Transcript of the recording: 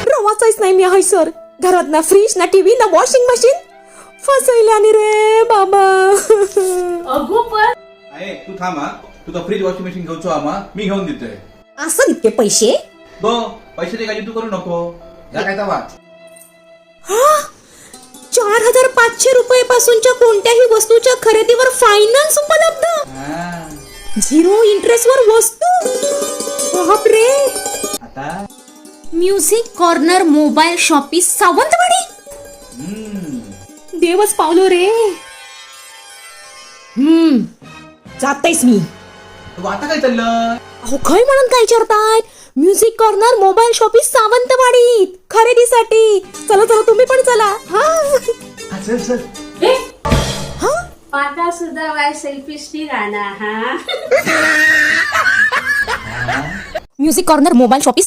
रवाचाच नाही मी आहे सर. घरात ना फ्रीज ना टीव्ही ना वॉशिंग मशीन. फसवल्याने रे बाबा. अगो पण आहे तू थांब हा. तुझा फ्रीज वॉशिंग मशीन घेऊचो आम्हा मी घेऊन देतोय. असं इतके पैसे? गो पैसे काही तू करू नको. जा काय तवा 4,500 रुपये पासूनच्या कोणत्याही वस्तूच्या खरेदीवर फायनान्स उपलब्ध. 0 इंटरेस्ट वर वस्तू. बापरे. आता music corner mobile showpiece Sawantwadi. देवच पावलो रे. जातेस मी. तू आता काय चाललं? अहो काय म्हणून काय विचारताय? म्युझिक कॉर्नर मोबाईल शॉपीस सावंतवाडीत खरेदीसाठी. चला चला तुम्ही पण चला. हा चल चल. पाटा सुद्धा वाय सेल्फिश राहणार हा. Music corner mobile showpiece